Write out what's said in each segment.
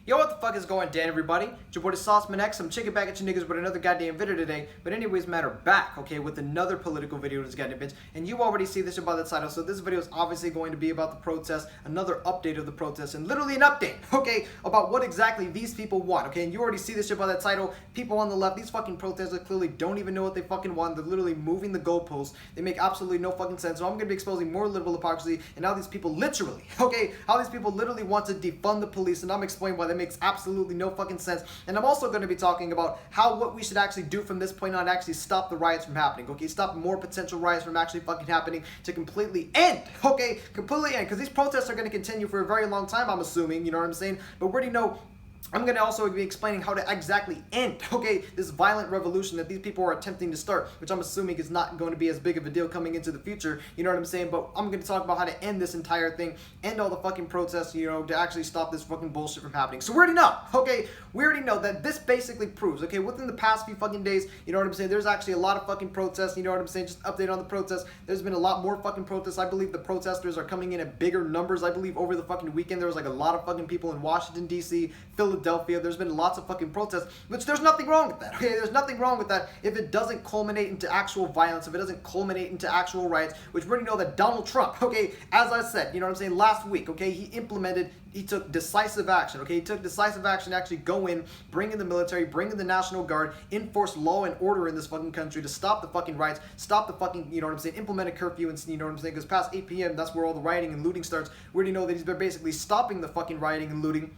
Yo, what the fuck is going down, everybody? It's your boy Sauceman X. I'm checking back at you niggas with another goddamn video today. But anyways, matter back, okay, with another political video this goddamn bitch. And you already see this about the title, so this video is obviously going to be about the protest, another update of the protest, and literally an update, okay, about what exactly these people want, okay? And you already see this shit by that title. People on the left, these fucking protesters clearly don't even know what they fucking want. They're literally moving the goalposts. They make absolutely no fucking sense. So I'm going to be exposing more liberal hypocrisy and how these people literally, okay, how these people literally want to defund the police, and I'm explaining why that makes absolutely no fucking sense. And I'm also going to be talking about what we should actually do from this point on to actually stop the riots from happening, okay? Stop more potential riots from actually fucking happening to completely end, okay? Completely end, because these protests are going to continue for a very long time, I'm assuming, you know what I'm saying? But we already know. I'm going to also be explaining how to exactly end, okay, this violent revolution that these people are attempting to start, which I'm assuming is not going to be as big of a deal coming into the future, you know what I'm saying? But I'm going to talk about how to end this entire thing, end all the fucking protests, you know, to actually stop this fucking bullshit from happening. So we already know, okay, we already know that this basically proves, okay, within the past few fucking days, you know what I'm saying, there's actually a lot of fucking protests, you know what I'm saying, just update on the protests. There's been a lot more fucking protests. I believe the protesters are coming in at bigger numbers. I believe over the fucking weekend there was like a lot of fucking people in Washington, D.C., Philadelphia. There's been lots of fucking protests, which there's nothing wrong with that, okay? There's nothing wrong with that if it doesn't culminate into actual violence, if it doesn't culminate into actual riots, which we already know that Donald Trump, okay, as I said, you know what I'm saying, last week, okay, he took decisive action, okay? He took decisive action to actually go in, bring in the military, bring in the National Guard, enforce law and order in this fucking country to stop the fucking riots, stop the fucking, you know what I'm saying, implement a curfew, and you know what I'm saying, because past 8 p.m., that's where all the rioting and looting starts. We already know that he's basically stopping the fucking rioting and looting.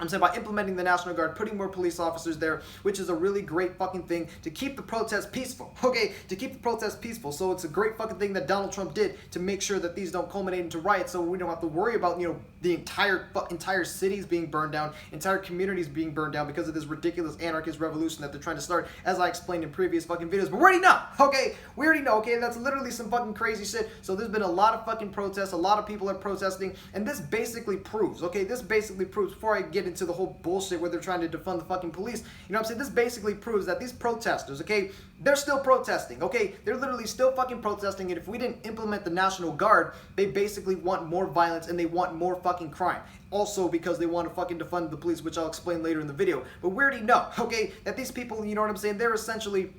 I'm saying by implementing the National Guard, putting more police officers there, which is a really great fucking thing to keep the protests peaceful, okay? To keep the protests peaceful. So it's a great fucking thing that Donald Trump did to make sure that these don't culminate into riots, so we don't have to worry about, you know, the entire cities being burned down, entire communities being burned down because of this ridiculous anarchist revolution that they're trying to start, as I explained in previous fucking videos. But we already know, okay? We already know, okay? That's literally some fucking crazy shit. So there's been a lot of fucking protests, a lot of people are protesting, and this basically proves, okay? This basically proves, before I get into the whole bullshit where they're trying to defund the fucking police, you know what I'm saying, this basically proves that these protesters, okay, they're still protesting, okay? They're literally still fucking protesting, and if we didn't implement the National Guard, they basically want more violence and they want more fucking crime. Also because they want to fucking defund the police, which I'll explain later in the video. But we already know, okay, that these people, you know what I'm saying, they're essentially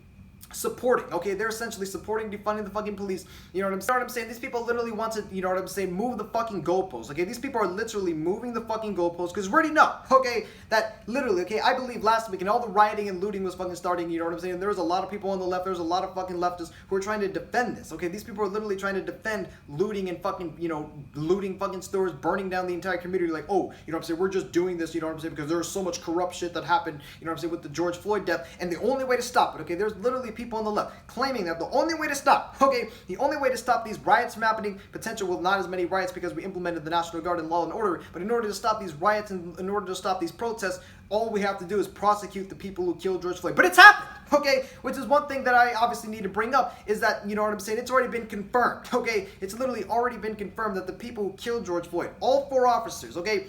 supporting, okay, they're essentially supporting defunding the fucking police, you know what I'm saying, these people literally want to, you know what I'm saying, move the fucking goalposts, okay, these people are literally moving the fucking goalposts, because we already know, okay, that literally, okay, I believe last week, and all the rioting and looting was fucking starting, you know what I'm saying, and there was a lot of people on the left, there was a lot of fucking leftists who are trying to defend this, okay, these people are literally trying to defend looting and fucking, you know, looting fucking stores, burning down the entire community, like, oh, you know what I'm saying, we're just doing this, you know what I'm saying, because there was so much corrupt shit that happened, you know what I'm saying, with the George Floy death, and the only way to stop it, okay, there's literally people on the left claiming that the only way to stop, okay, the only way to stop these riots from happening, potential with not as many riots because we implemented the National Guard and law and order, but in order to stop these riots and in order to stop these protests, all we have to do is prosecute the people who killed George Floy. But it's happened, okay, which is one thing that I obviously need to bring up, is that, you know what I'm saying, it's already been confirmed, okay, it's literally already been confirmed that the people who killed George Floyd, all 4 officers, okay,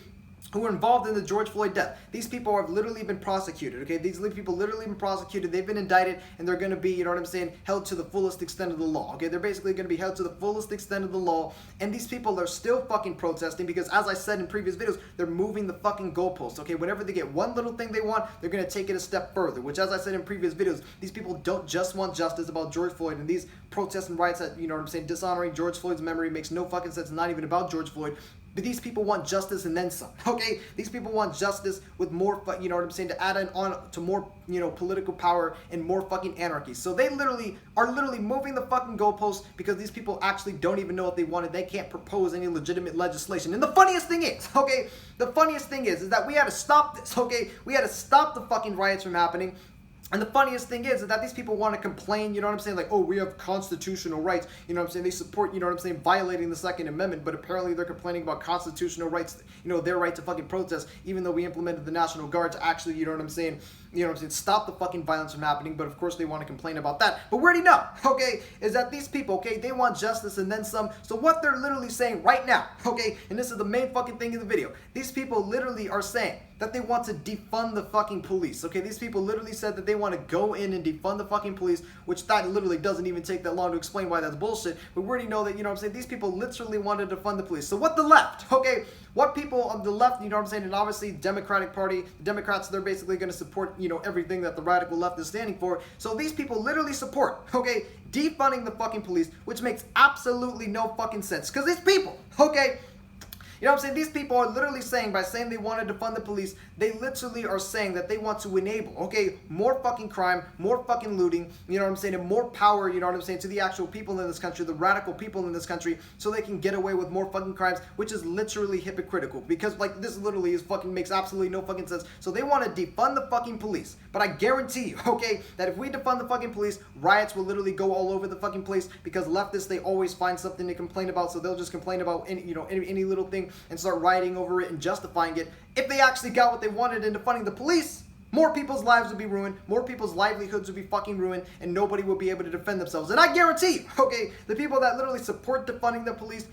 who were involved in the George Floyd death. These people have literally been prosecuted, okay? These people literally been prosecuted, they've been indicted, and they're going to be, you know what I'm saying, held to the fullest extent of the law, okay? They're basically going to be held to the fullest extent of the law, and these people are still fucking protesting because, as I said in previous videos, they're moving the fucking goalposts, okay? Whenever they get one little thing they want, they're going to take it a step further, which, as I said in previous videos, these people don't just want justice about George Floyd, and these protests and riots that, you know what I'm saying, dishonoring George Floyd's memory makes no fucking sense, not even about George Floyd. But these people want justice and then some, okay? These people want justice with more, you know what I'm saying, to add on to more, you know, political power and more fucking anarchy. So they literally are moving the fucking goalposts because these people actually don't even know what they wanted. They can't propose any legitimate legislation. And the funniest thing is, okay, the funniest thing is that we had to stop this, okay? We had to stop the fucking riots from happening. And the funniest thing is that these people want to complain, you know what I'm saying, like, oh, we have constitutional rights, you know what I'm saying, they support, you know what I'm saying, violating the Second Amendment, but apparently they're complaining about constitutional rights, you know, their right to fucking protest, even though we implemented the National Guard to actually, you know what I'm saying, stop the fucking violence from happening, but of course they want to complain about that. But we already know, okay, is that these people, okay, they want justice and then some. So what they're literally saying right now, okay, and this is the main fucking thing in the video, these people literally are saying that they want to defund the fucking police. Okay, these people literally said that they want to go in and defund the fucking police, which that literally doesn't even take that long to explain why that's bullshit. But we already know that, you know what I'm saying, these people literally wanted to defund the police. So what the left, okay, what people on the left, you know what I'm saying, and obviously Democratic Party, the Democrats, they're basically going to support, you know, everything that the radical left is standing for. So these people literally support, okay, defunding the fucking police, which makes absolutely no fucking sense. Because these people, okay, you know what I'm saying? These people are literally saying, by saying they want to defund the police, they literally are saying that they want to enable, okay, more fucking crime, more fucking looting, you know what I'm saying, and more power, you know what I'm saying, to the actual people in this country, the radical people in this country, so they can get away with more fucking crimes, which is literally hypocritical. Because, like, this literally is fucking makes absolutely no fucking sense. So they want to defund the fucking police. But I guarantee you, okay, that if we defund the fucking police, riots will literally go all over the fucking place, because leftists, they always find something to complain about, so they'll just complain about any, you know, any little thing and start rioting over it and justifying it. If they actually got what they wanted in defunding the police, more people's lives would be ruined, more people's livelihoods would be fucking ruined, and nobody would be able to defend themselves. And I guarantee you, okay, the people that literally support defunding the police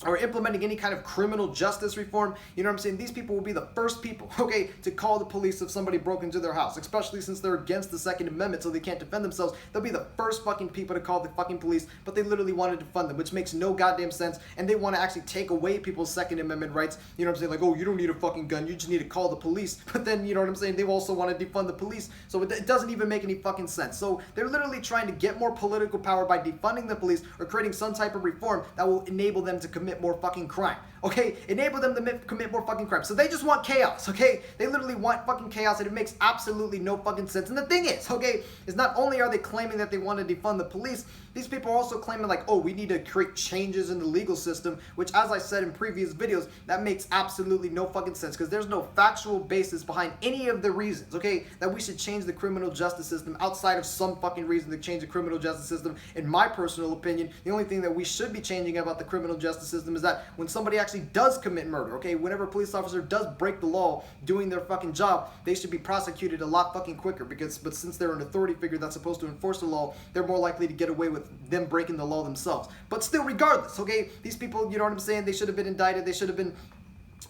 or implementing any kind of criminal justice reform, you know what I'm saying, these people will be the first people, okay, to call the police if somebody broke into their house, especially since they're against the Second Amendment, so they can't defend themselves. They'll be the first fucking people to call the fucking police, but they literally wanted to defund them, which makes no goddamn sense, and they want to actually take away people's Second Amendment rights, you know what I'm saying, like, oh, you don't need a fucking gun, you just need to call the police, but then, you know what I'm saying, they also want to defund the police, so it doesn't even make any fucking sense. So they're literally trying to get more political power by defunding the police or creating some type of reform that will enable them to commit more fucking crime. Okay, enable them to commit more fucking crime. So they just want chaos, okay? They literally want fucking chaos, and it makes absolutely no fucking sense. And the thing is, okay, is not only are they claiming that they want to defund the police, these people are also claiming like, oh, we need to create changes in the legal system, which, as I said in previous videos, that makes absolutely no fucking sense, because there's no factual basis behind any of the reasons, okay, that we should change the criminal justice system outside of some fucking reason to change the criminal justice system. In my personal opinion, the only thing that we should be changing about the criminal justice system is that when somebody actually does commit murder, okay, whenever a police officer does break the law doing their fucking job, they should be prosecuted a lot fucking quicker, but since they're an authority figure that's supposed to enforce the law, they're more likely to get away with them breaking the law themselves. But still, regardless, okay, these people, you know what I'm saying, they should have been indicted, they should have been,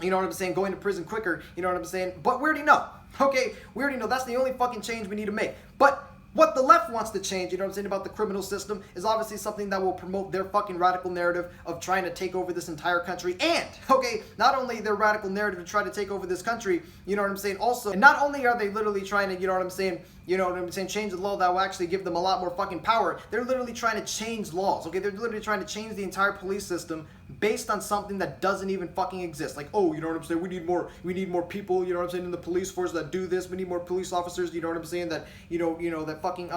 you know what I'm saying, going to prison quicker, you know what I'm saying, but we already know, okay, we already know that's the only fucking change we need to make. But what the left wants to change, you know what I'm saying, about the criminal system is obviously something that will promote their fucking radical narrative of trying to take over this entire country. And, okay, not only their radical narrative to try to take over this country, you know what I'm saying, also, and not only are they literally trying to, you know what I'm saying, change the law that will actually give them a lot more fucking power, they're literally trying to change laws, okay? They're literally trying to change the entire police system based on something that doesn't even fucking exist. Like, oh, you know what I'm saying, we need more people, you know what I'm saying, in the police force that do this, we need more police officers, you know what I'm saying, that, you know, that fucking,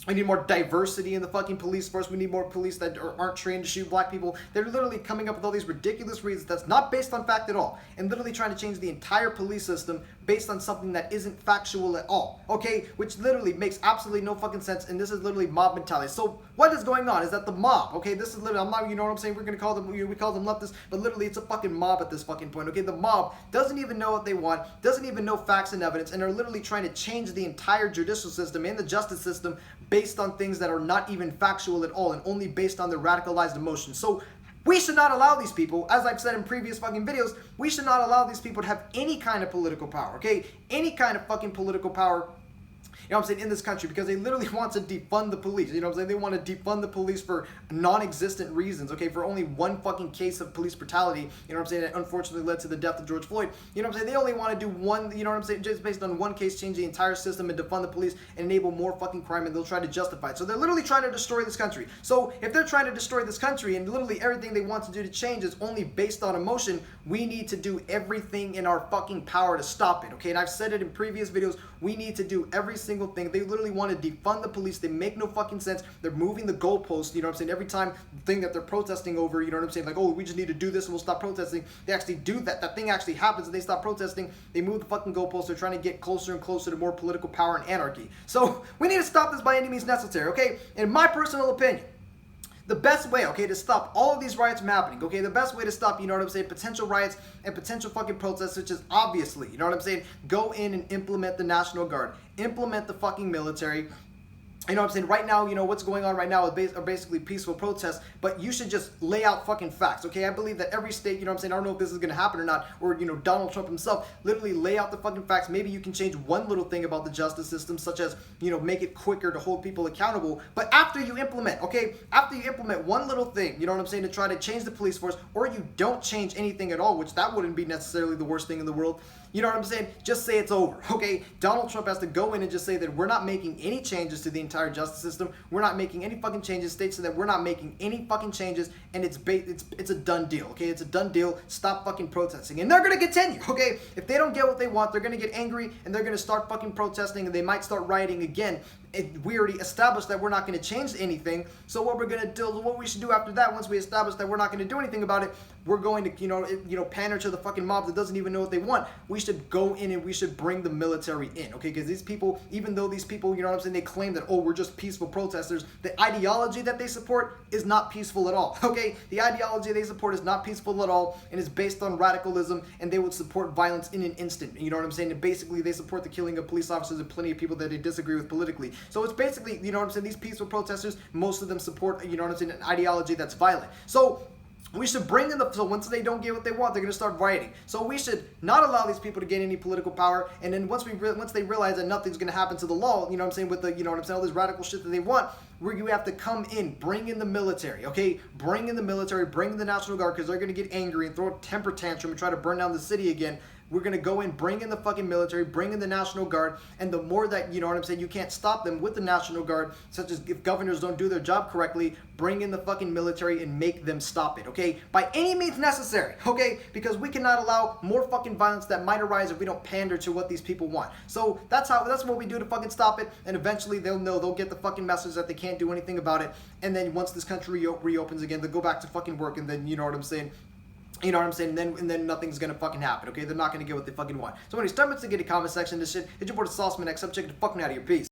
we need more diversity in the fucking police force. We need more police that aren't trained to shoot black people. They're literally coming up with all these ridiculous reasons that's not based on fact at all, and literally trying to change the entire police system based on something that isn't factual at all, okay? Which literally makes absolutely no fucking sense, and this is literally mob mentality. So what is going on is that the mob, okay, this is literally, I'm not, you know what I'm saying, we're gonna call them, we call them leftists, but literally it's a fucking mob at this fucking point, okay? The mob doesn't even know what they want, doesn't even know facts and evidence, and are literally trying to change the entire judicial system and the justice system based on things that are not even factual at all and only based on their radicalized emotions. So we should not allow these people, as I've said in previous fucking videos, we should not allow these people to have any kind of political power, okay? Any kind of fucking political power, you know what I'm saying, in this country, because they literally want to defund the police, you know what I'm saying? They want to defund the police for non-existent reasons, okay? For only one fucking case of police brutality, you know what I'm saying, that unfortunately led to the death of George Floy. You know what I'm saying? They only want to do one, you know what I'm saying, just based on one case, change the entire system and defund the police and enable more fucking crime, and they'll try to justify it. So they're literally trying to destroy this country. So if they're trying to destroy this country and literally everything they want to do to change is only based on emotion, we need to do everything in our fucking power to stop it, okay? And I've said it in previous videos, we need to do every single thing. They literally want to defund the police. They make no fucking sense. They're moving the goalposts, you know what I'm saying? Every time the thing that they're protesting over, you know what I'm saying? Like, oh, we just need to do this and we'll stop protesting. They actually do that. That thing actually happens and they stop protesting. They move the fucking goalposts. They're trying to get closer and closer to more political power and anarchy. So we need to stop this by any means necessary, okay? In my personal opinion, the best way, okay, to stop all of these riots from happening, okay, the best way to stop, you know what I'm saying, potential riots and potential fucking protests, which is obviously, you know what I'm saying, go in and implement the National Guard, implement the fucking military, You know what I'm saying? Right now, you know, what's going on right now are basically peaceful protests, but you should just lay out fucking facts, okay? I believe that every state, you know what I'm saying, I don't know if this is going to happen or not, or, you know, Donald Trump himself, literally lay out the fucking facts. Maybe you can change one little thing about the justice system, such as, you know, make it quicker to hold people accountable. But after you implement, okay, after you implement one little thing, you know what I'm saying, to try to change the police force, or you don't change anything at all, which that wouldn't be necessarily the worst thing in the world, you know what I'm saying? Just say it's over, okay? Donald Trump has to go in and just say that we're not making any changes to the entire justice system. We're not making any fucking changes. States that we're not making any fucking changes, and it's a done deal, okay? It's a done deal. Stop fucking protesting, and they're gonna continue, okay? If they don't get what they want, they're gonna get angry, and they're gonna start fucking protesting, and they might start rioting again. We already established that we're not going to change anything. So what we're going to do, what we should do after that, once we establish that we're not going to do anything about it, we're going to, you know, pander to the fucking mob that doesn't even know what they want. We should go in and we should bring the military in, okay? Because these people, even though these people, you know what I'm saying, they claim that, oh, we're just peaceful protesters, the ideology that they support is not peaceful at all, okay? The ideology they support is not peaceful at all, and is based on radicalism, and they would support violence in an instant. You know what I'm saying? And basically, they support the killing of police officers and plenty of people that they disagree with politically. So it's basically, you know what I'm saying, these peaceful protesters, most of them support, you know what I'm saying, an ideology that's violent. So we should bring in so once they don't get what they want, they're going to start rioting. So we should not allow these people to gain any political power, and then once they realize that nothing's going to happen to the law, you know what I'm saying, with the, you know what I'm saying, all this radical shit that they want, you have to come in, bring in the military, okay? Bring in the military, bring in the National Guard, because they're going to get angry and throw a temper tantrum and try to burn down the city again. We're going to go in, bring in the fucking military, bring in the National Guard, and the more that, you know what I'm saying, you can't stop them with the National Guard, such as if governors don't do their job correctly, bring in the fucking military and make them stop it, okay? By any means necessary, okay? Because we cannot allow more fucking violence that might arise if we don't pander to what these people want. So that's what we do to fucking stop it, and eventually they'll know, they'll get the fucking message that they can't do anything about it, and then once this country reopens again, they'll go back to fucking work, and then, you know what I'm saying, and then nothing's gonna fucking happen, okay? They're not gonna get what they fucking want. So anyways, start to get a comment section of this shit. Hit your boy Sauceman X, I'm checking the fucking out of your piece.